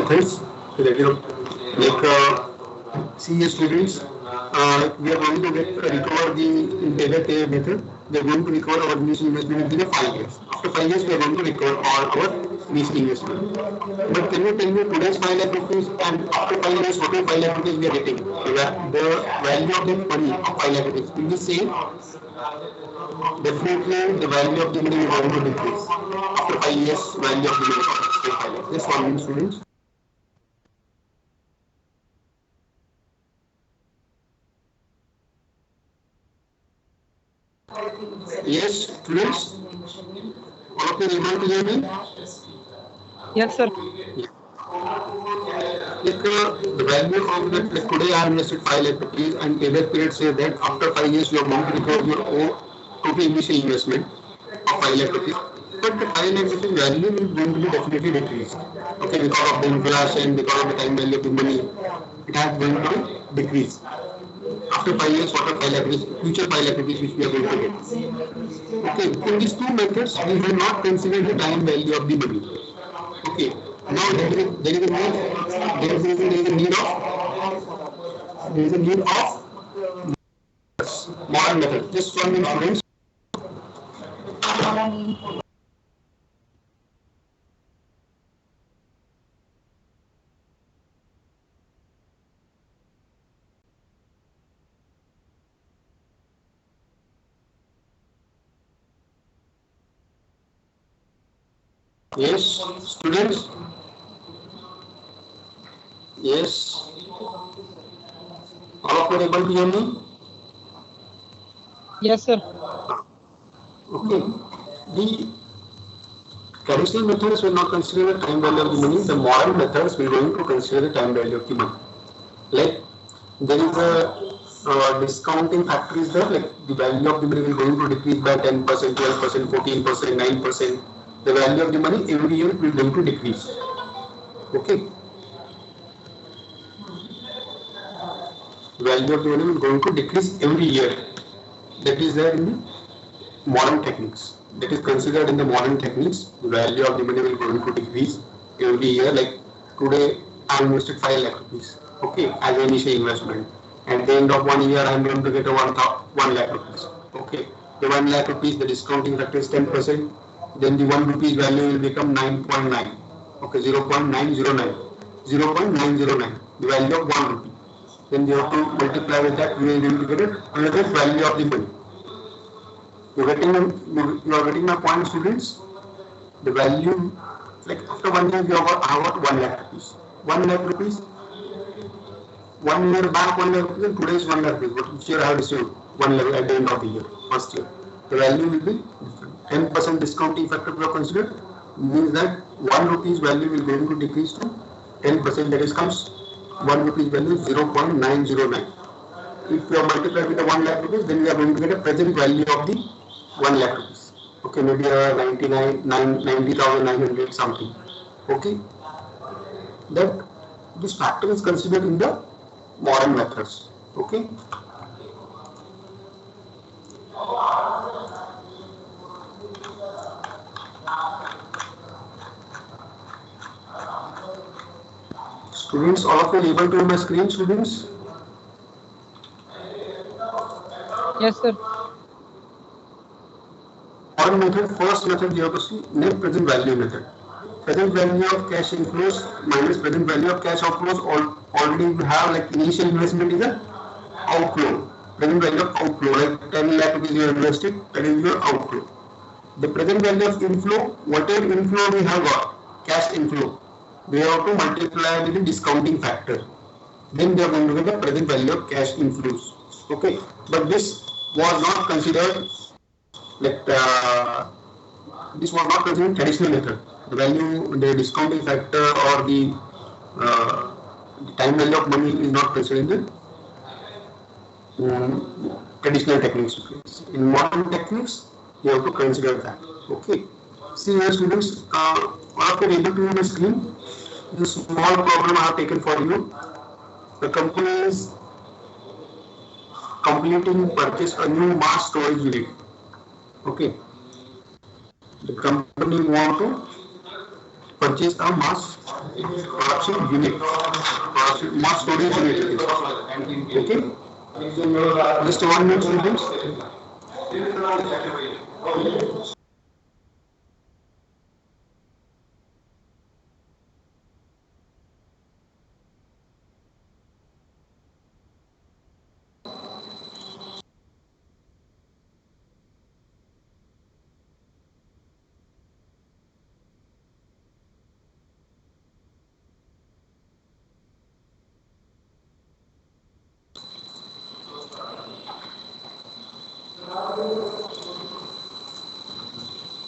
methods that like see here students, we are going to recover the payback method. We are going to recover our initial investment within 5 years. After 5 years, we are going to recover all our initial investment. But can you tell me today's 5 lakh rupees and after 5 years, what is 5 lakh rupees we are getting? The value of the money of 5 lakh rupees will be same. Definitely, the value of the money is going to decrease. After 5 years, value of the money is still 5 lakhs. This one means students. Yes, students, all of you are able to hear me? Yes, sir. Like the value of that, like today I invested 5 lakh rupees and payback period says that after 5 years you are going to recover your own total initial investment of 5 lakh rupees. But the 5 lakh rupees value is going to be definitely decreased. Okay, because of the inflation, because of the time value of the money, it has going to be decreased. After 5 years, what are 5 lakh rupees, future 5 lakh rupees which we are going to get. Okay, in these two methods, we have not considered the time value of the money. Okay. Now there is a need. There is a need of modern method. Just one minute, students. Yes, students. Yes, all of you are able to hear me. Yes, sir. Okay. The traditional methods will not consider the time value of the money. The modern methods will going to consider the time value of the money. Like there is a discounting factor is there, like the value of the money will going to decrease by 10%, 12%, 14%, 9%. The value of the money every year will going to decrease. Okay. The value of the money will going to decrease every year. That is there in the modern techniques. That is considered in the modern techniques. The value of the money will going to decrease every year. Like today, I invested 5 lakh rupees. Okay, as an initial investment. At the end of 1 year, I am going to get a 1 lakh rupees. Okay, the 1 lakh rupees, the discounting factor is 10%. Then the 1 rupees value will become 9.9. Okay, 0.909. 0.909. The value of 1 rupee. Then you have to multiply with that. You will going to get another value of the money. You are getting my point, students. The value, like after 1 year, you have got 1 lakh rupees. 1 lakh rupees. 1 year back, 1 lakh rupees, and today is 1 lakh rupees. But which year I have received 1 lakh at the end of the year, first year. The value will be different. 10% discounting factor we have considered means that 1 rupees value will going to decrease to 10%. That is comes 1 rupees value 0.909. If you are multiplied with the 1 lakh rupees, then we are going to get a present value of the 1 lakh rupees. Okay, maybe 90,900 something. Okay, that this factor is considered in the modern methods. Okay. Students, all of you are able to my screen, students. Yes, sir. Modern method, first method you have to see net present value method. Present value of cash inflows minus present value of cash outflows. Already you have like initial investment is an outflow. Present value of outflow, like 10 lakh rupees you invested, that is your outflow. The present value of inflow, whatever inflow we have got, cash inflow, we have to multiply with the discounting factor. Then they are going to get the present value of cash inflows. Okay, but this was not considered like this was not considered traditional method. The value, the discounting factor or uh, the time value of money is not considered in the traditional techniques. In modern techniques, you have to consider that. Okay. See here, students, all of you are able to see the screen. This small problem I have taken for you. The company is completing purchase a new mass storage unit. Okay. The company want to purchase a mass production unit, mass storage unit. Okay. Just 1 minute, students.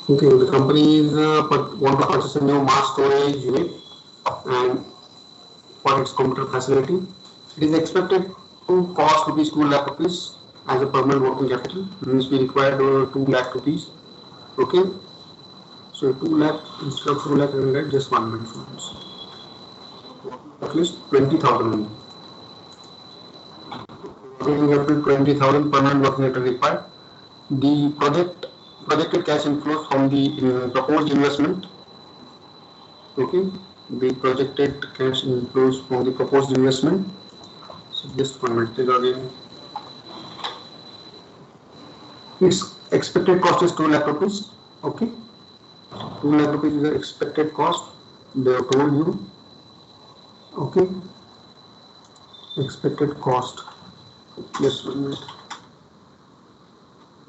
Okay, the company is want to purchase a new mass storage unit and for its computer facility. It is expected to cost rupees 2 lakh rupees as a permanent working capital. Means we require 2 lakh rupees. Okay, so 2 lakh instead of 2 lakh, I will write just 1 minute. At least 20,000 only. Working capital 20,000 permanent working capital required. The projected cash inflows from the proposed investment. Okay, the projected cash inflows from the proposed investment. So just 1 minute again. Its expected cost is 2 lakh rupees. Okay, 2 lakh rupees is the expected cost. They have told you. Okay, expected cost. Just 1 minute.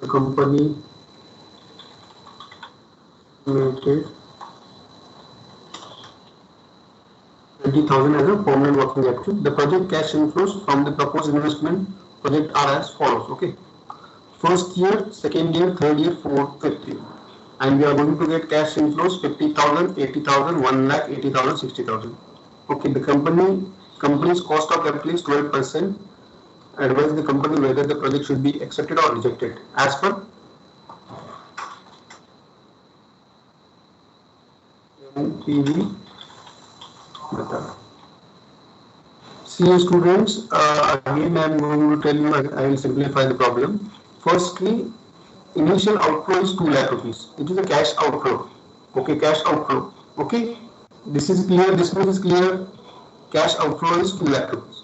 The company estimated 20,000 as a permanent working capital. The project cash inflows from the proposed investment project are as follows. Okay, first year, second year, third year, fourth, fifth year, and we are going to get cash inflows 50,000, 80,000, 1 lakh, 80,000, 60,000. Okay, the company's cost of capital is 12%. Advise the company whether the project should be accepted or rejected as per NPV method. See students, again I am going to tell you, I will simplify the problem. Firstly, initial outflow is 2 lakh rupees. It is a cash outflow. Okay, cash outflow. Okay, this is clear, this much is clear. Cash outflow is 2 lakh rupees.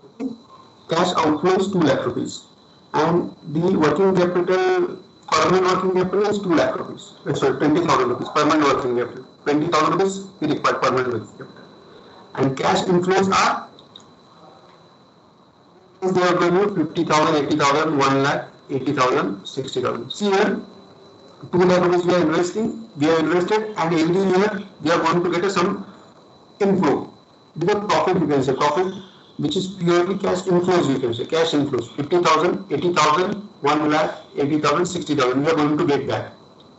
Okay, cash outflow is 2 lakh rupees. And the working capital, permanent working capital is 2 lakh rupees. Sorry, 20,000 rupees, permanent working capital. 20,000 rupees we require permanent working capital. And cash inflows are, they are going to 50,000, 80,000, 1 lakh, 80,000, 60,000. See here, 2 lakh rupees we are investing, we have invested, and every year we are going to get some inflow. This is profit, we can say, profit which is purely cash inflows, we can say, cash inflows, 50,000, 80,000, 1 lakh, 80,000, 60,000, we are going to get that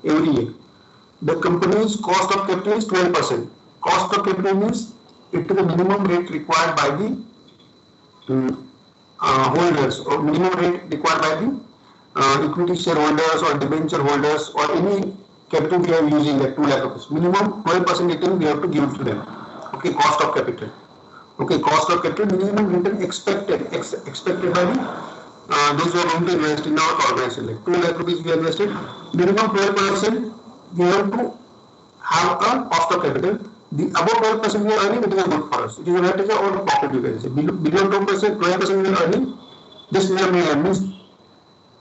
every year. The company's cost of capital is 12%. Cost of capital means it is the minimum rate required by the holders, or minimum rate required by the equity shareholders or debenture holders or any capital we are using, like 2 lakh rupees. Minimum 12% return we have to give to them. Okay, cost of capital. Okay, cost of capital, minimum return expected by the those who are going to invest in our organization. Like 2 lakh rupees we invested, minimum 12% we have to have a cost of capital. The above 12% we are earning, it is good for us. It is a net or profit, you can say. Below 2%, 12% we are earning, this we are means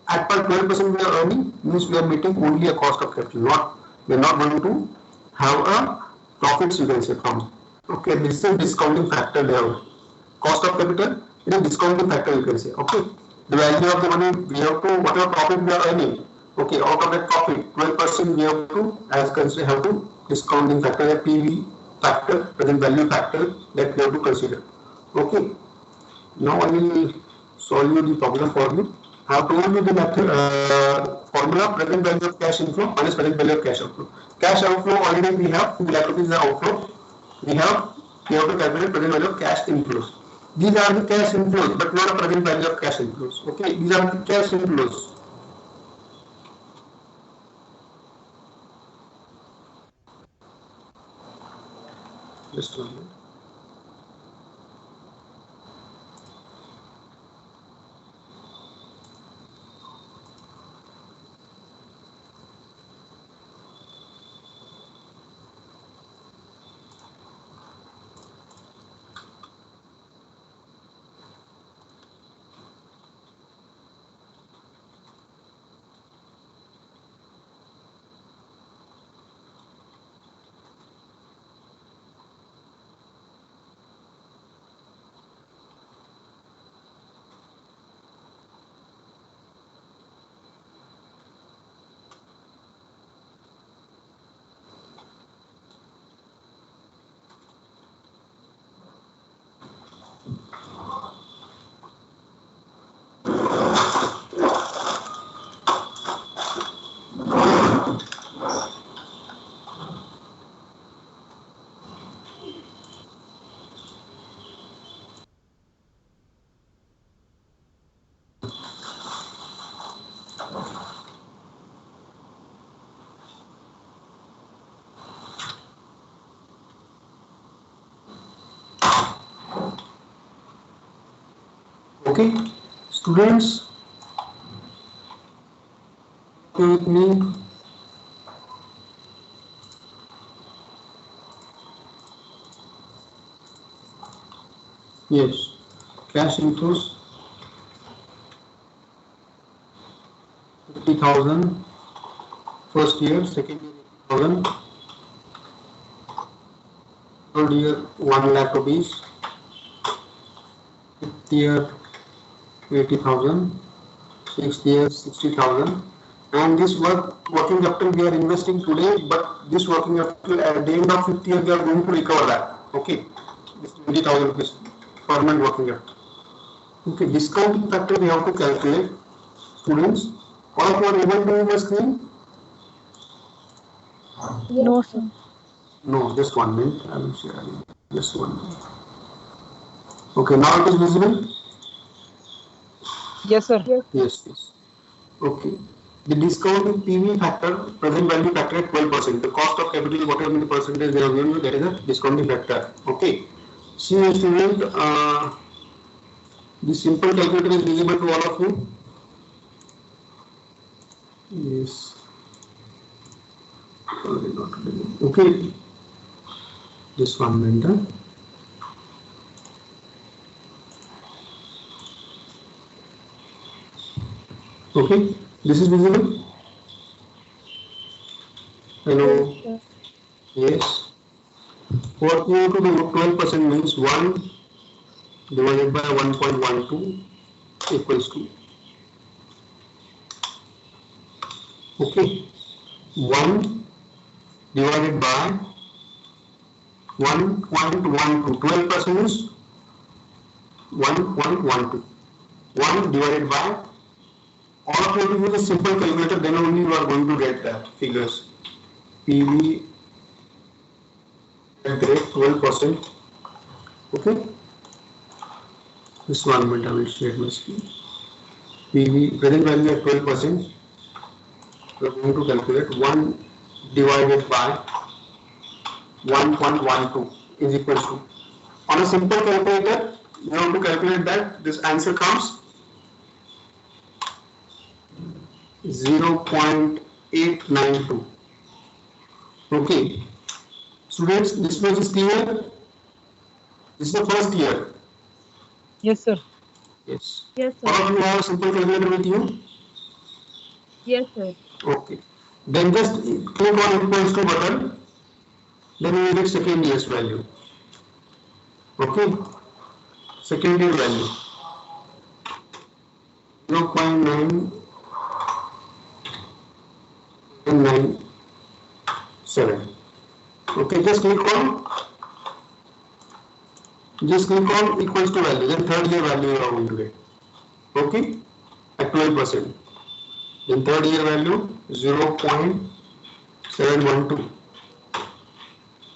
at per 12% we are earning, means we are meeting only a cost of capital. We are not going to have a profits, you can say, from. Okay, this is discounting factor there. Cost of capital, it is discounting factor, you can say. Okay, the value of the money we have to, whatever profit we are earning. Okay, out of that profit, 12% we have to, as consider, have to discounting factor, that PV factor, present value factor, that we have to consider. Okay, now I will solve you the problem for you. I have told you the method, formula, present value of cash inflow minus present value of cash outflow. Cash outflow already we have 2 lakh rupees outflow. We have to calculate present value of cash inflows. These are the cash inflows, but not a present value of cash inflows. Okay, these are the cash inflows. Just 1 minute. Okay, students, okay with me? Yes, cash inflows 50,000 first year, second year 80,000, third year 1 lakh rupees, fifth year 80,000, sixth year 60,000, and this working capital we are investing today, but this working capital at the end of fifth year we are going to recover that. Okay, this 20,000 rupees permanent working capital. Okay, discounting factor we have to calculate. Students, all of you are able to use the screen? No, sir. No, just 1 minute. I will share. Just 1 minute. Okay, now it is visible? Yes, sir. Yes, yes. Okay. The discounting PV factor, present value factor at 12%. The cost of capital, whatever the percentage they have given you, that is a discounting factor. Okay. See, student, the simple calculator is visible to all of you. Yes. Okay. Just 1 minute. Okay. This is visible? Hello. Yes. What you have to do, 12% means 1 divided by 1.12 equals to, okay, 1 divided by 1.12. 12% is 1.12. 1 divided by, all of you have to use a simple calculator, then only you are going to get that figures. PV at rate 12%. Okay. This 1 minute I will share my screen. PV present value at 12%. We are going to calculate 1 divided by 1.12 is equal to, on a simple calculator you have to calculate that this answer comes 0.892. Okay, students, this much is clear. This is the first year. Yes, sir. Yes. Yes, All sir. of you have a simple calculator with you? Yes, sir. Okay. Then just click on equals to button. Then you will get second year's value. Okay. Second year value 0.997. Okay. Just click on equals to value. Then third year value you are going to get. Okay. At 12%. Then third year value 0.712.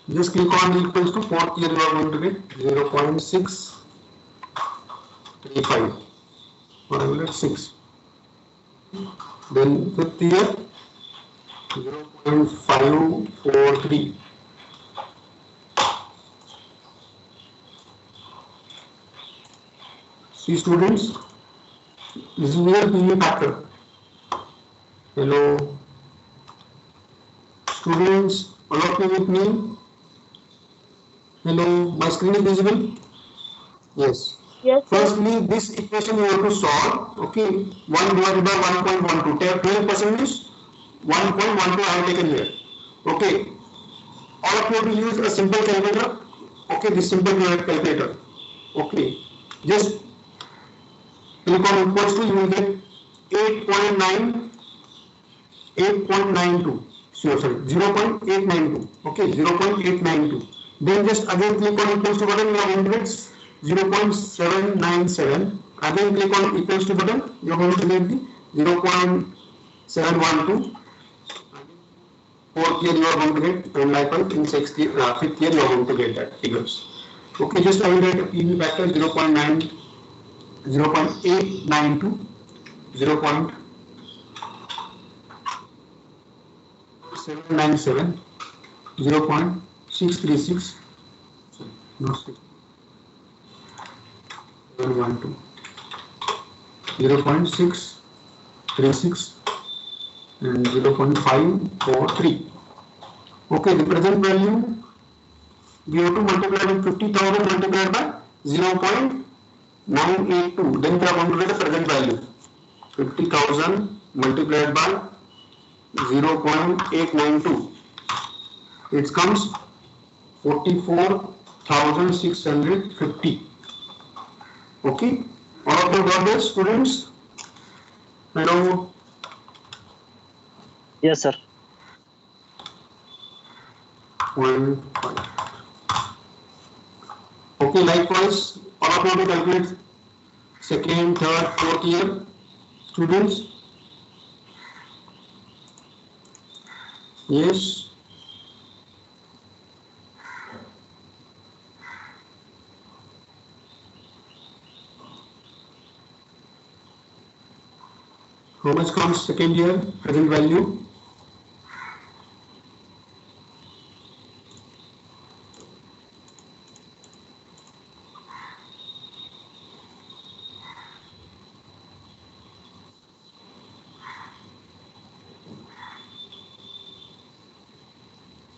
Just click on equals to fourth year you are going to get 0.635 or I will get 6. Then fifth year 0.543. See students, this is your PV factor. Hello students, all of you with me? Hello, my screen is visible? Yes. Yes, sir. Firstly, this equation you have to solve. Okay, 1 divided by 1.12. 12% is 1.12 I have taken here. Okay, all of you have to use a simple calculator. Okay, this simple calculator. Okay, just click on equals to, you will get 8.92. Sorry, 0.892. Okay, 0.892. Then just again click on equals to button, you are going to get 0.797. Again click on equals to button, you are going to get the 0.712. Fourth year you are going to get, and likewise in fifth year you are going to get that figures. Okay, just I will get PV factor 0.892, 0.797, 0.636, not 6, 712. 0.636 and 0.543. Okay, the present value we have to multiply with 50,000 multiplied by 0.982. Then we are going to get the present value. 50,000 multiplied by 0.892. It comes 44,650. Okay, all of you got this, students? Hello. Yes, sir. 0.5. Okay, likewise, all of you to calculate second, third, fourth year students. Yes. How much comes second year present value?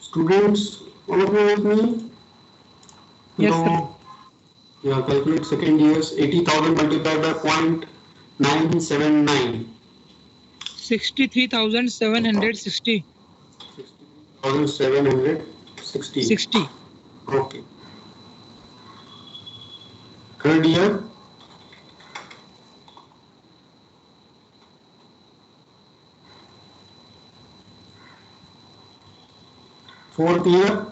Students, all of you with me? Yes, Hello. Yeah, calculate second year's 80,000 multiplied by 0.979. 63,760. 60,760. 60. Okay. Third year. Fourth year.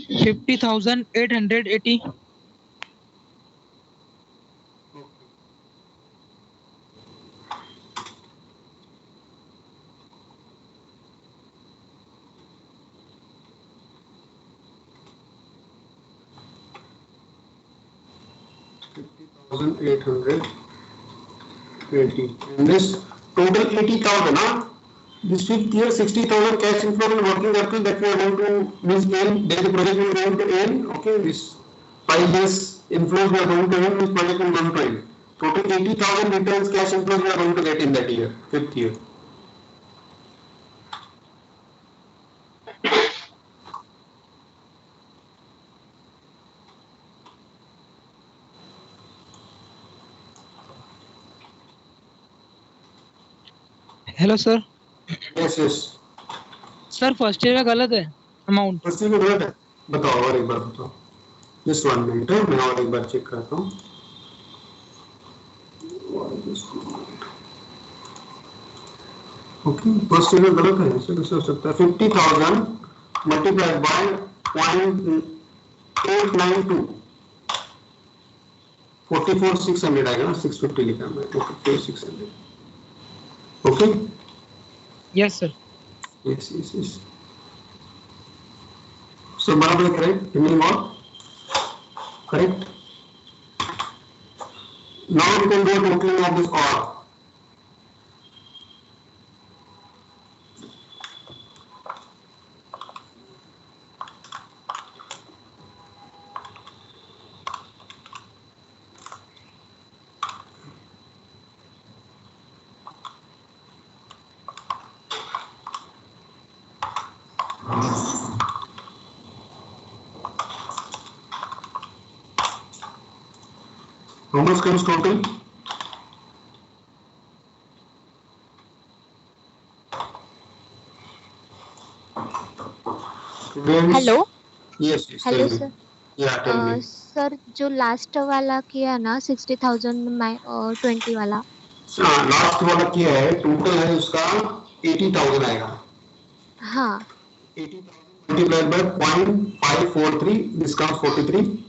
$50,880. 50,880. And this total 80,000, huh? This fifth year 60,000 cash inflow and working capital that we are going to means end, then the project will going to end. Okay, this 5 years inflows we are going to end, this project will going to end. Total 80,000 returns cash inflows we are going to get in that year, fifth year. Hello sir. Yes, yes. Sir first year का गलत है amount. First year में गलत है, बताओ और एक बार बताओ. जस्ट 1 मिनट, मैं और एक बार चेक करता हूँ. ओके, फर्स्ट ईयर में गलत है, ऐसे कैसे हो सकता है? 50,000 मल्टीप्लाइड बाय 0.892. 44,600 आएगा ना, 650 लिखा मैं, 44,600. Okay. Yes sir. Yes, yes, yes. So, barabar correct. Remaining all correct. Now we can do totaling of this all. How much comes total? Students? Hello. Yes, yes. Hello Tell me. Sir. Yeah, tell me. Sir जो last वाला किया ना 60,000 और 20 वाला. Last वाला क्या है? Total है उसका 80,000 आएगा. हाँ. 80,000 multiplied by 0.543. This comes 43.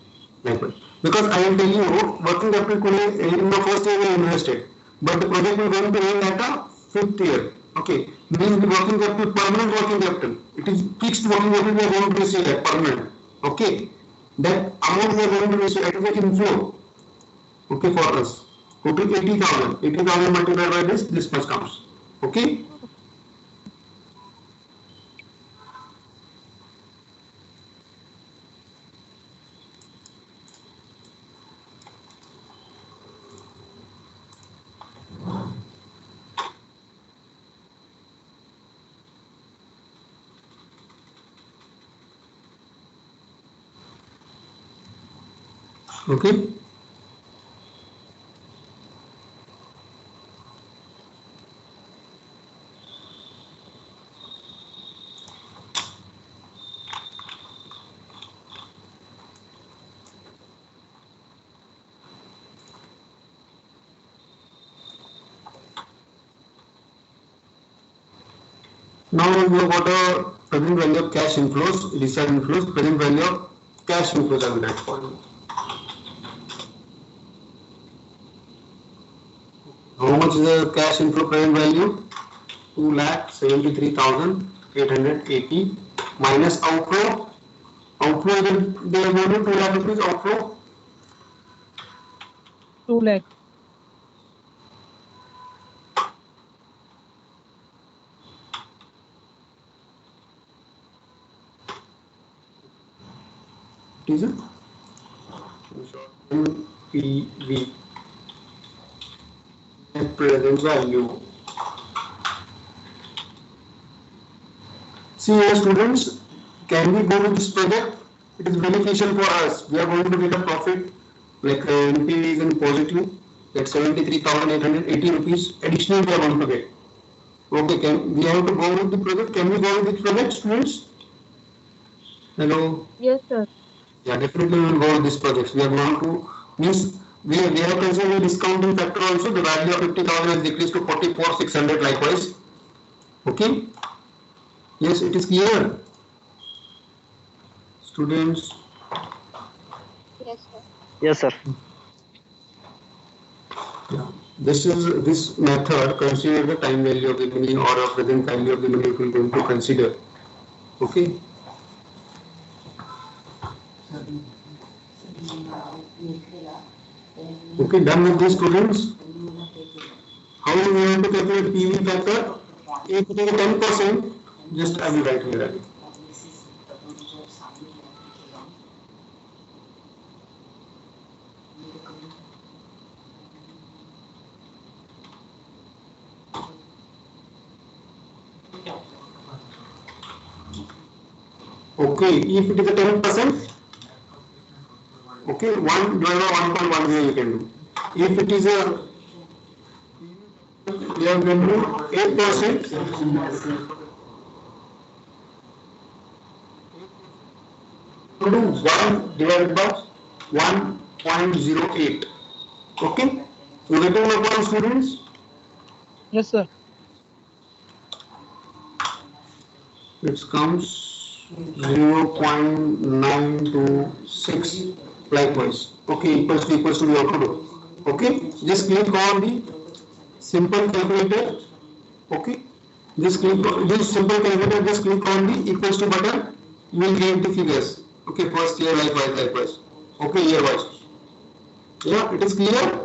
Likewise. Because I am telling you, working capital could in the first year we invested, but the project will going to end at a fifth year. Okay, means the working capital, permanent working capital. It is fixed working capital we are going to receive that permanent. Okay, that amount we are going to receive as an inflow. Okay, for us. Total 80,000. 80,000 multiplied by this much comes. Okay. Okay. Now we have got a present value of cash inflows, discharge inflows, present value of cash inflows at that point. How much is the cash inflow present value? 2,73,880 minus outflow. Outflow they are going to 2 lakh rupees outflow. 2 lakh. Is it? NPV. Net present value. See here students, can we go with this project? It is beneficial for us. We are going to get a profit, like NPV is in positive, that's 73,880 rupees additional we are going to get. Okay, we have to go with the project? Can we go with this project, students? Hello? Yes, sir. Yeah, definitely we will go with this project. We are going to, means we have considered the discounting factor also, the value of 50,000 has decreased to 44,600 likewise. Okay? Yes, it is clear. Students. Yes, sir. Yes, sir. Yeah. This method consider the time value of the money or a present value of the money if we are going to consider. Okay. Okay, done with this students. How do we have to calculate PV factor? If it is 10%, just I will write here. Okay, if it is a 10%, okay, 1 divided by 1.10 you can do. If it is a, we are going to do 8%, do 1 divided by 1.08. Okay, you getting my point, students? Yes, sir. It comes 0.926 likewise. Okay, equals to we have to do. Okay, just click on the simple calculator. Okay, just click on this simple calculator, just click on the equals to button, you will get the figures. Okay, first year likewise. Okay, year wise. Yeah, it is clear?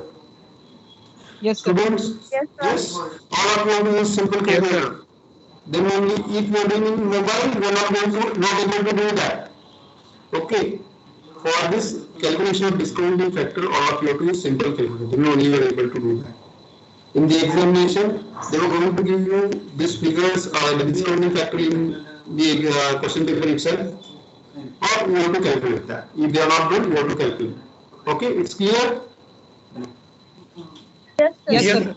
Yes, sir. Students? Yes, Yes, all of you have to use simple calculator. Then only if you are doing in mobile, you are not able to do that. Okay. For this calculation of discounting factor, all of you have to use simple calculator. Then only you are able to do that. In the examination, they were going to give you these figures, the discounting factor in the question paper itself, or you have to calculate that. If they are not done, you have to calculate. Okay, it's clear? Yes, sir.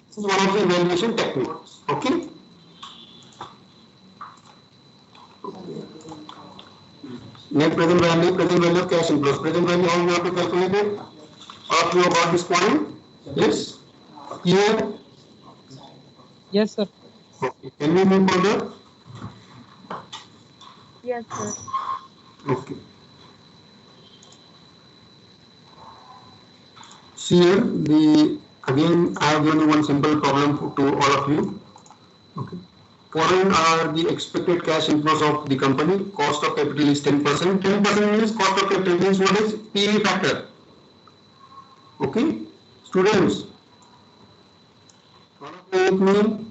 This is one of the evaluation techniques. Okay. Net present value of cash inflows. Present value, how you have to calculate it? All of you got this point? Yes? Clear? Yes, sir. Okay. Can we move further? Yes, sir. Okay. See here, again I have given one simple problem to all of you. Okay. Following are the expected cash inflows of the company. Cost of capital is 10%. 10% means cost of capital means what is PV factor. Okay. Students, follow with me.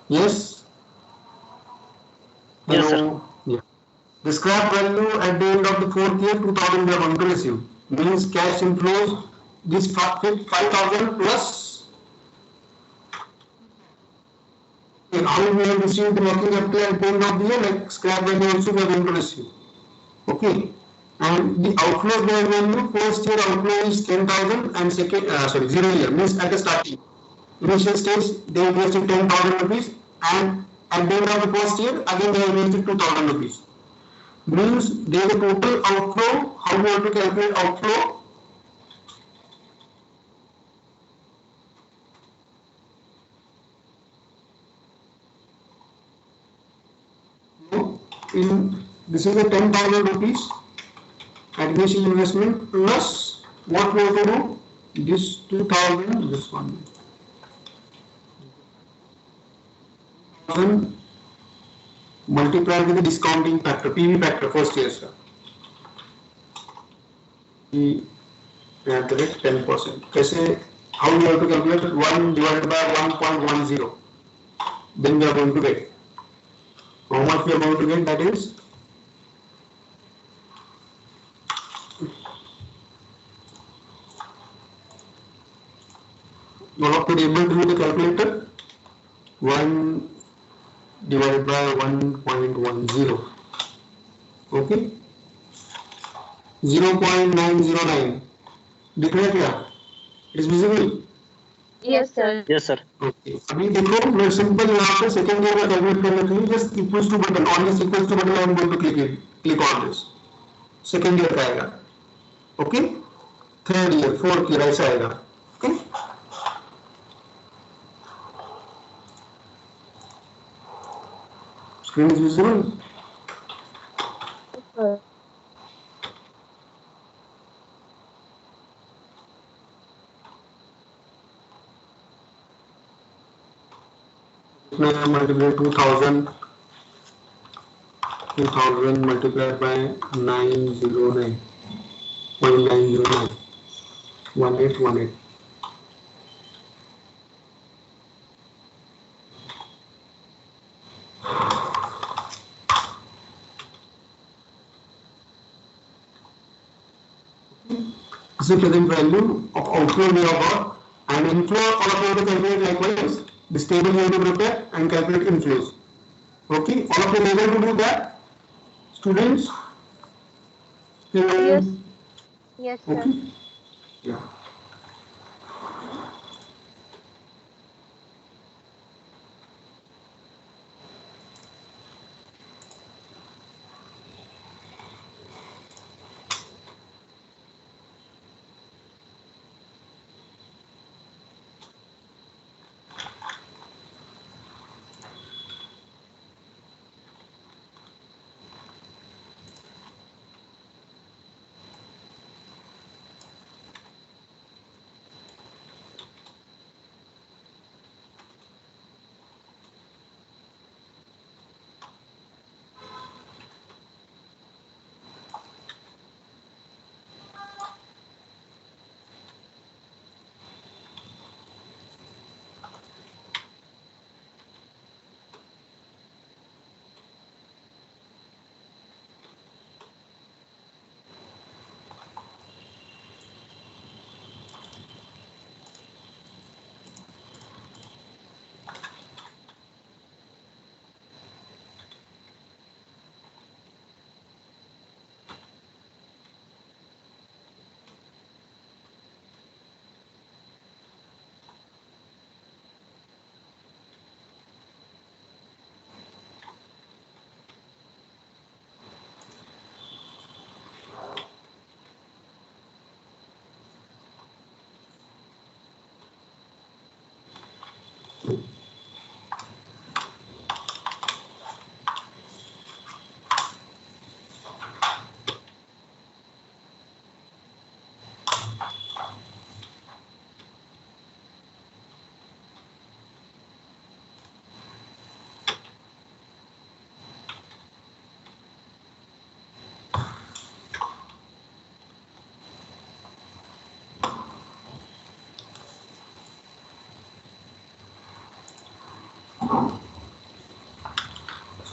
Yes. Yes, sir. Hello. Yeah. The scrap value at the end of the fourth year, 2000 we are going to receive. Means cash inflows, this 5,000 plus. Okay, how we have received the working capital at the end of the year, like scrap value also we are going to receive. Okay. And the outflow we are going to, first year outflow is 10,000 and second, 0 year, means at the starting. Initial stage, they invested 10,000 rupees and at the end of the first year, again they invested 2,000 rupees. Means there is a total outflow. How we have to calculate outflow? In this is a 10,000 rupees at initial investment plus what we have to do? This 2,000, this one. 2,000 multiplied with the discounting factor, PV factor, first year, sir. We have the rate 10%. कैसे? How we have to calculate it? 1 divided by 1.10. Then we are going to get. How much we are going to get? That is all of you able to do the calculator? 1 divided by 1.10. Okay? 0.909. Declare क्या? It is visible. Yes, sir. Yes, sir. Okay. अभी देखो मैं simple यहाँ पे second year में calculate करने के लिए just equals to button on this equals to button I am going to click on this second year का आएगा okay third year fourth year ऐसा आएगा okay screen is visible multiply 2000 multiplied by 909 0.909 1818 this is the present value of outflow we have got and inflow all of you have to calculate likewise this table you have to prepare and calculate inflows okay all of you are able to do that students Yes. Yes, sir. okay yeah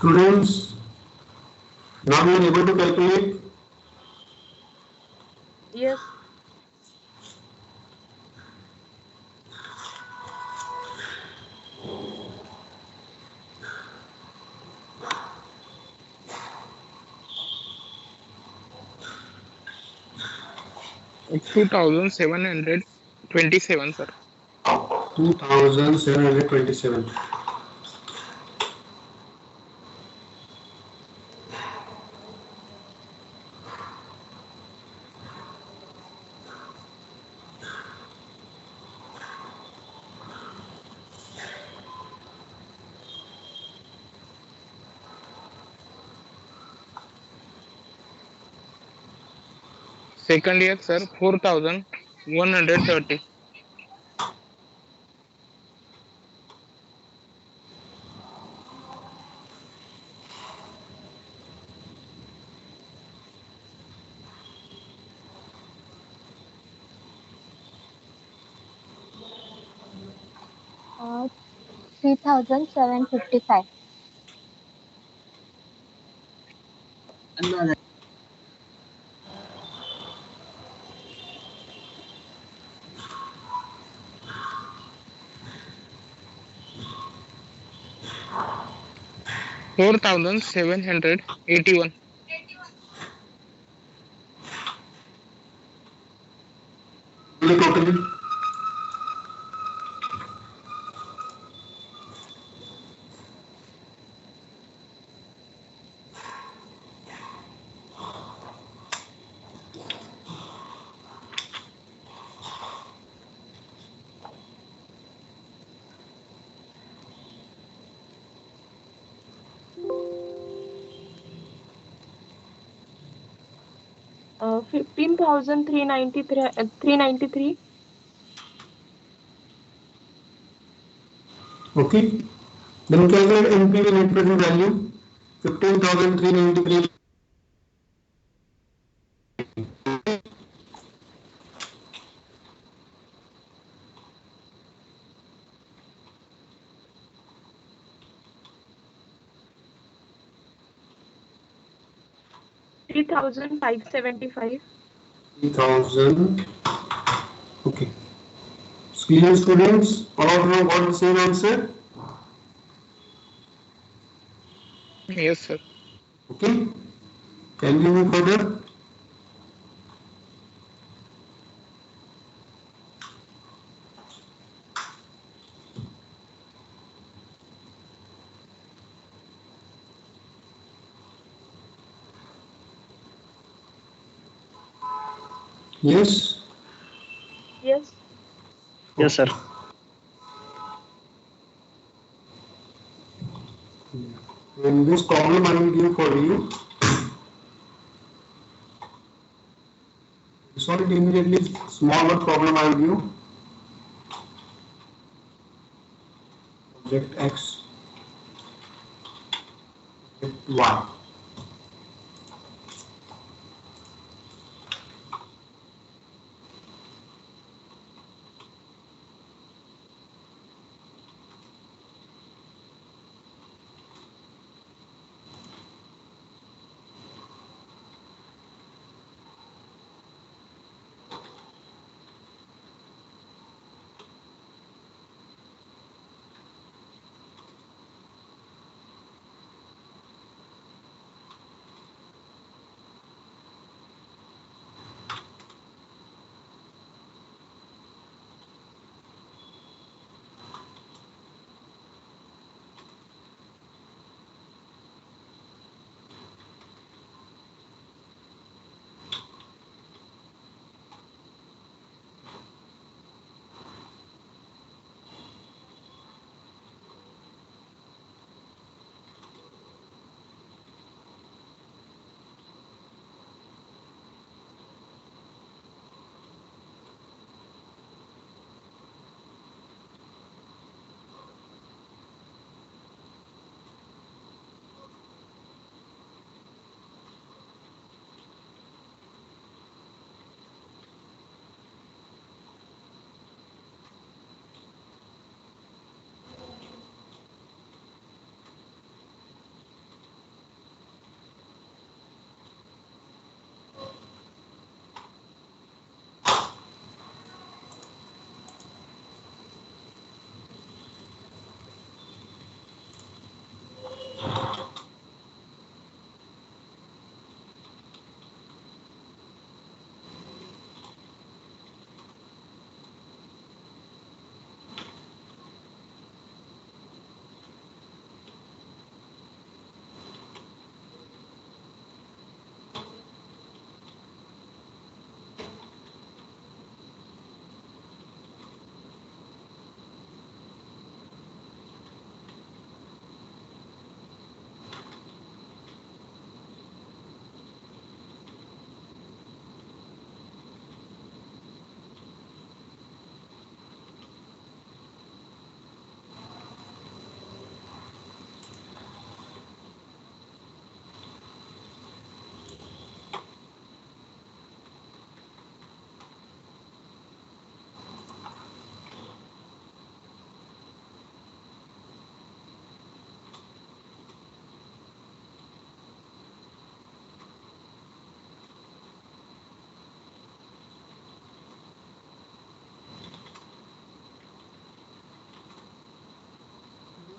Students, now you are able to calculate. Yes. It's 2,727, sir. 2,727. Second year, sir, 4,130. Uh, 3,755. Four thousand 781. The total 15,393. 393. okay. Then calculate NPV net present value 15,393. 3,575. 3,000. Okay. Clear students, all of you got the same answer. Yes, sir. Okay. Can we move further? Yes. Yes. Yes, sir. In this problem I will give for you. Solve it immediately. Small word problem I will give. Object X, object Y.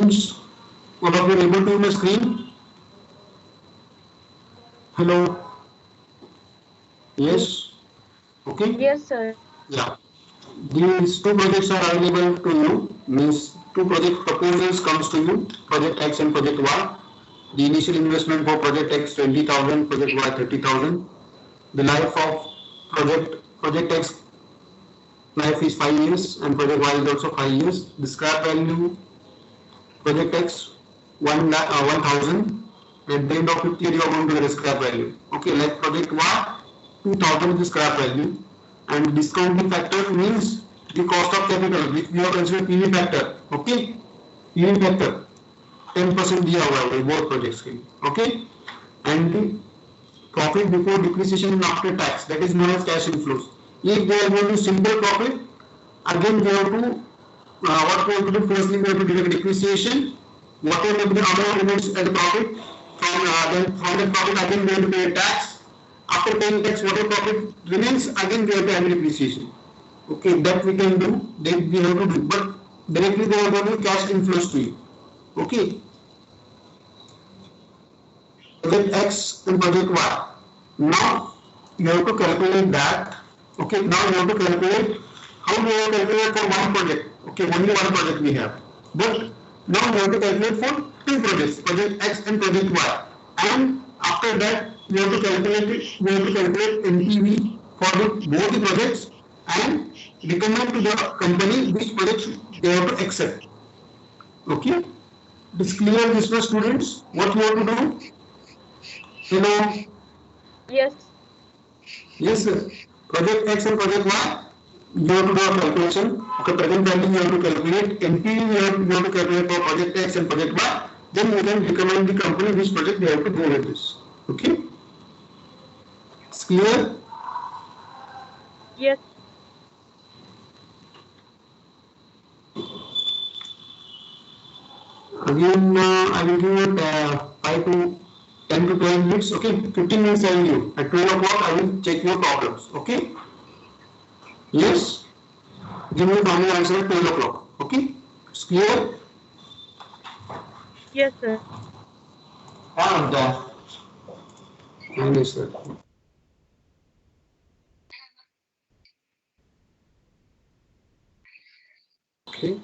All of you are able to see my screen? Hello? Yes? Okay? Yes, sir. Yeah. These two projects are available to you, means two project proposals comes to you, project X and project Y. The initial investment for project X 20,000, project Y 30,000. The life of project X life is 5 years and project Y is also 5 years. The scrap value project X 1,000 at the end of 50 years you are going to get a scrap value. Okay, like project Y 2,000 is the scrap value and discounting factor means the cost of capital which we have considered PV factor. Okay, PV factor 10% दिया हुआ है both projects के लिए. Okay, and the profit before depreciation and after tax, that is known as cash inflows. If they are going to simple profit, again we have to what we have to do, firstly we have to deduct depreciation, whatever the amount remains as profit, from the profit again we have to pay tax. After paying tax, whatever profit remains, again we have to have depreciation. Okay, that we can do, then we have to do, but directly they are going to cash inflows to you. Okay. Project X and project Y. Now you have to calculate that. Okay, now you have to calculate how do you calculate for one project. Okay, only one project we have. But now you have to calculate for two projects, project X and project Y. And after that, we have to calculate NPV for both the projects and recommend to the company which projects they have to accept. Okay, it's clear this was students. What you have to do? Hello. Yes. Yes, sir. Project X and project Y, you have to do a calculation. Okay, present value you have to calculate. NPV you have to calculate for project X and project Y. Then you can recommend the company which project they have to go with this. Okay. It's clear? Yes. Again, I will give it 5 to 10 to 12 minutes. Okay, 15 minutes I will give. At 12 o'clock I will check your problems. Okay. Yes. Give me the final answer at 12 o'clock. Okay. It's clear? Yes, sir. Yes, sir. Okay.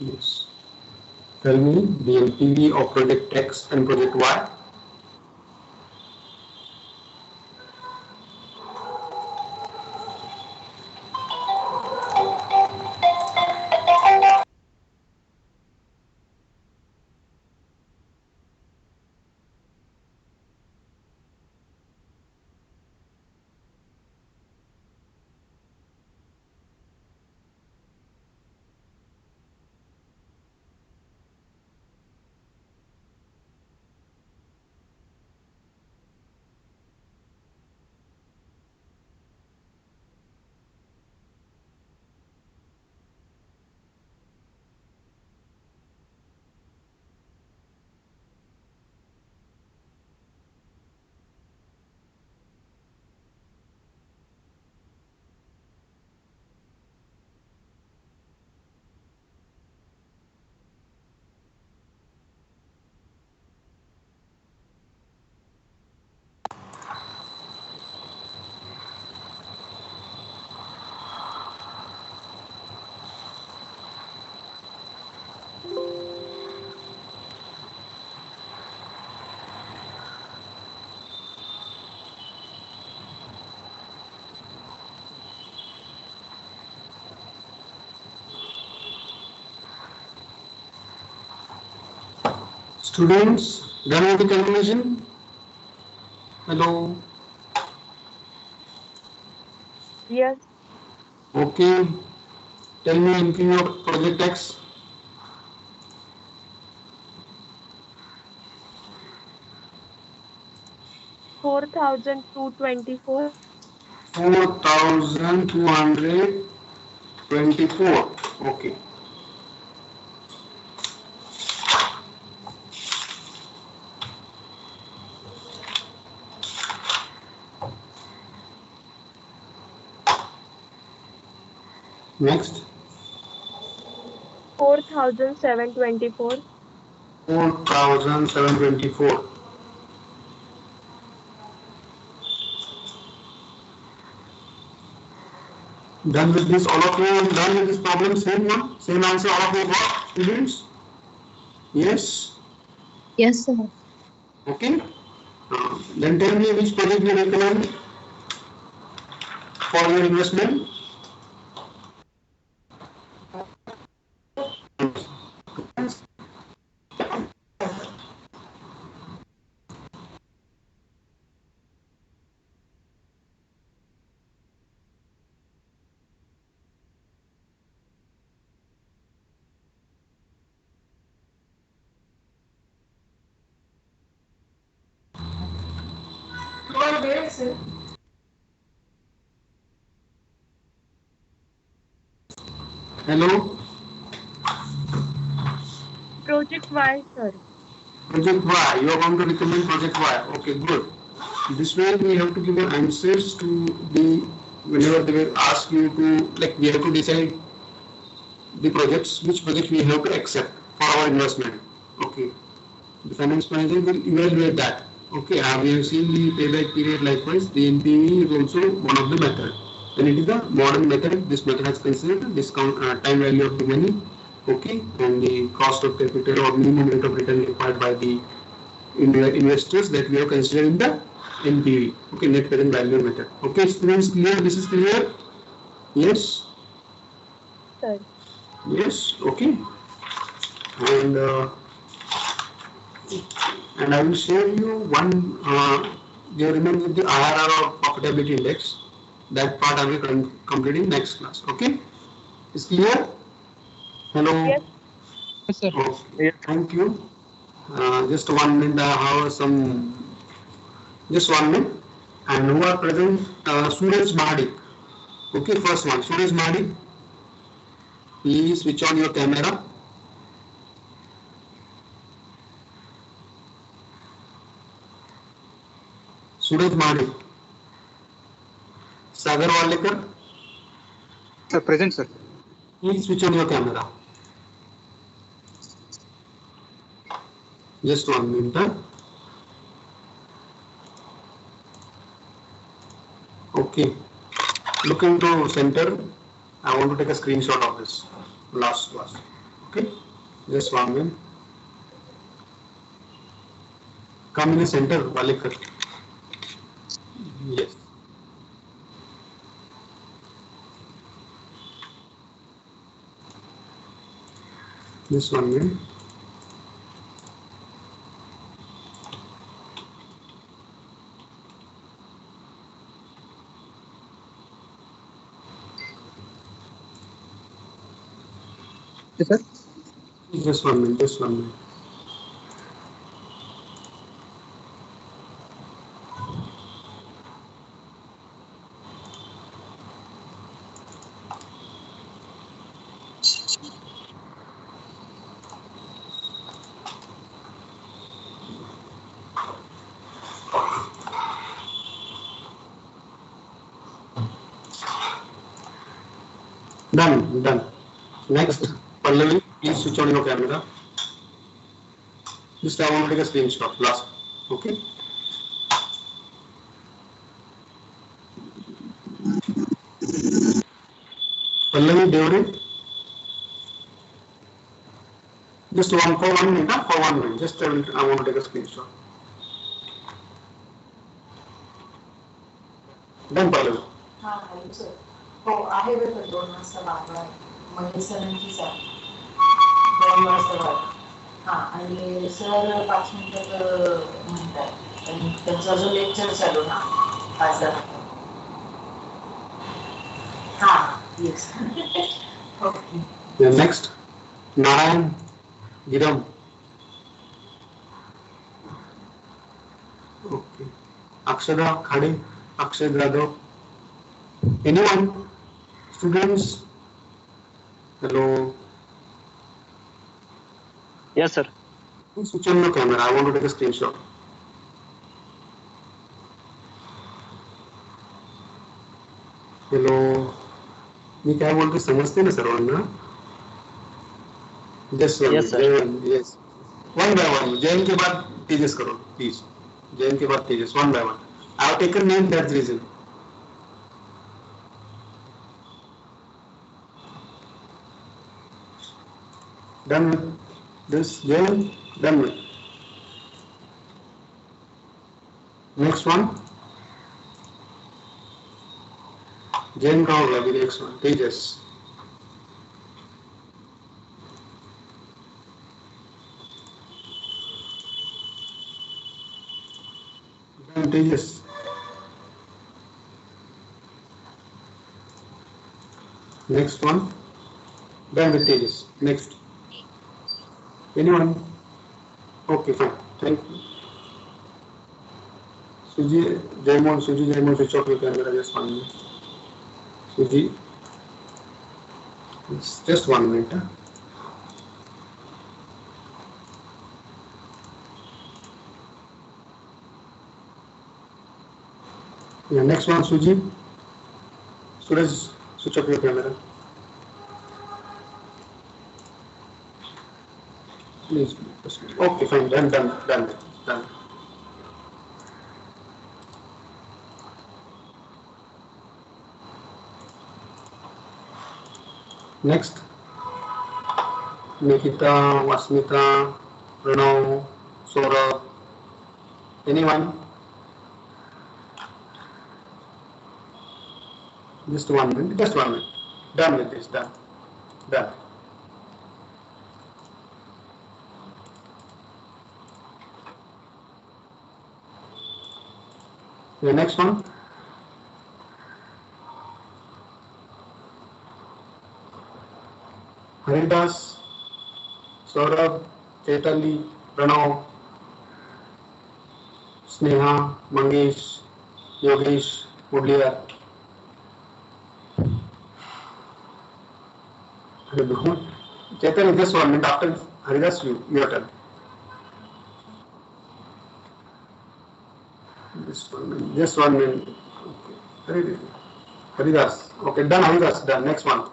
Yes. Tell me the NPV of project X and project Y. Students, done with the calculation? Hello. Yes. Okay. Tell me NPV of project X. 4,224. 4,224. Okay. Next. 4,724. 4,724. Done with this, all of you done with this problem, same one, same answer, all of you got, students? Yes? Yes, sir. Okay. Then tell me which project you recommend for your investment. Hello, Project Y, sir. project Y. You are going to recommend project Y. Okay, good. This way we have to give your answers to the whenever they will ask you to, like, we have to decide the projects, which project we have to accept for our investment. Okay. The finance manager will evaluate that. Okay, we have seen the payback period. Likewise, the NPV is also one of the method. Then it is the modern method. This method has considered discount time value of the money. Okay, and the cost of capital or minimum rate of return required by the investors that we have considered in the NPV. Okay, net present value method. Okay, students, clear? This is clear? Yes. Sir. Yes. Okay. And I will share you one. You remember the IRR or profitability index? That part I will complete in next class. Okay? Is clear? Hello. Yes. Yes, sir. Okay. Thank you. Just 1 minute. I have some. Just 1 minute. And who are present? Suraj Mahadik. Okay, first one. Suraj Mahadik. Please switch on your camera. Suraj Mahadik. Sagar Walekar. Sir, present, sir. Please switch on your camera. Just 1 minute. Okay. Look into center. I want to take a screenshot of this last class. Okay. Just 1 minute. Come in the center, Walekar. Yes. Just 1 minute. Yes, sir. Just 1 minute. Just 1 minute. Done. Done. Next, Pallavi, please switch on your camera. Just I want to take a screenshot. Last. Okay. Pallavi Devre. Just one for 1 minute. For 1 minute. Just I want to take a screenshot. Done, Pallavi. हा hello sir हो आहे बरं का 2 वाजता बाबा महेश सरांचीच आहे 2 वाजता बाबा हा आणि सर 5 मिनिटात म्हणतात आणि त्यांचं अजून लेक्चर चालू ना 5-10 हा yes okay next Narayan Giram. Okay. Akshada Khade, Akshay Jadhav. Anyone? Students? Hello. Yes, sir. Please switch on your camera. I want to take a screenshot. Hello, ये क्या बोलते समझते ना सर वरना just Yes, sir. Yes one by one Jain के बाद तेजस करो please Jain के बाद Tejas one by one I have taken name that's reason done with this Jain done with next one Jain का होगा अभी next one Tejas Tejas. Next one. Done with Tejas. Next. Anyone? Okay, fine. Thank you. Suji Jaimon, switch off your camera just 1 minute. Suji. It's just 1 minute. Huh? Yeah, next one, Suji. Suraj, switch off your camera. Please. Okay, fine. Done. Next. Nikita, Vasmita, Pranav, Saurabh. Anyone? Just 1 minute. Done with this. Done. The next one. Haridas, Saurabh, Chaitali, Pranav, Sneha, Mangesh, Yogesh, Mudliar. Chaitanya, just 1 minute after Haridas, your turn. Just 1 minute. Okay. Haridas. Okay, done. Haridas, done. Next one.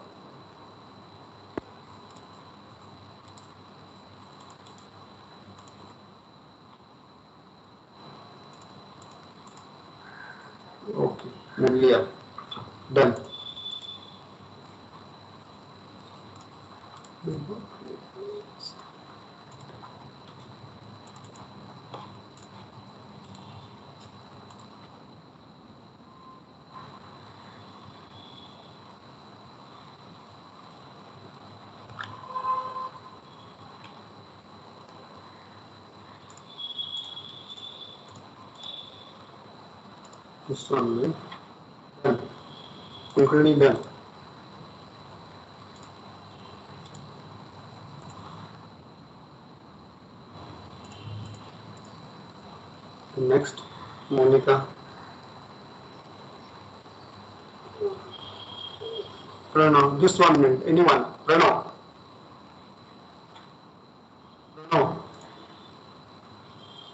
Okay, Mudliar. Done. Just 1 minute. Done. Concluding done. Next, Monica. Pranav, just 1 minute. Anyone? Pranav.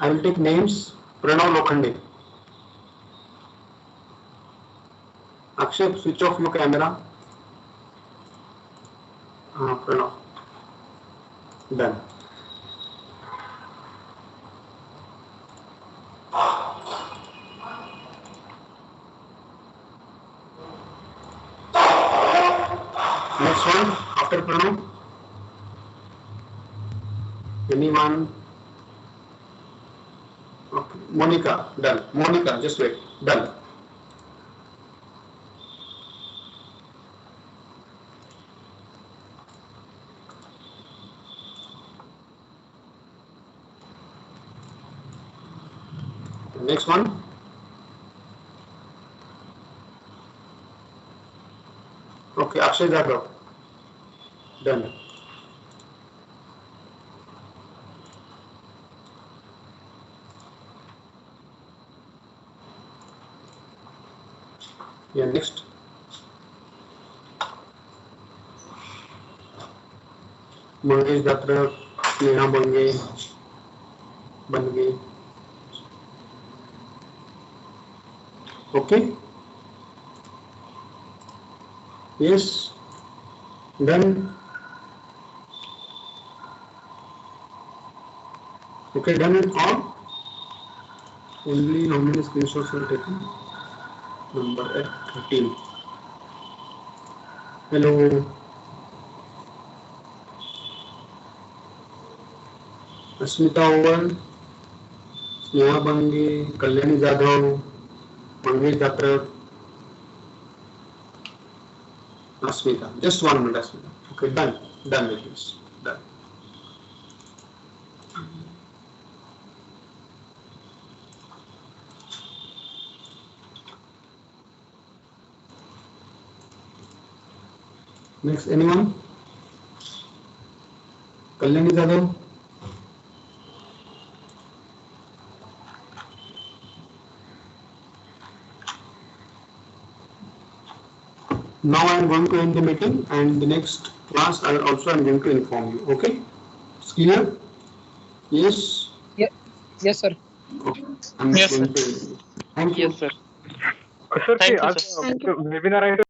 I will take names. Pranav Lokhande. Akshay, switch off your camera. Pranav. Done. Next one after Pranav. Anyone? Okay. Monica, done. Monica, just wait. Done. Next one. Okay, Akshay Jadhav. Done. Yeah, next. Mangesh Jatrak, Sneha Bange, Okay. Yes. Done. Okay, done it all. Only how many screenshots are taken? Number 13. Hello. Asmita Oval, Sneha Bangi, Kalyani Jadhav, Mangesh Jatrak, Asmita. Just 1 minute, Asmita. Okay, done. Done with this. Done. Next, anyone? Kalyani Jadhav? Now I am going to end the meeting, and the next class I also am going to inform you. Okay? It's clear? Yes? Yes, sir. Okay. I'm Yes, going to. Thank you. Yes, sir. Sir ते Thank you, आज sir. Thank you. Webinar आहे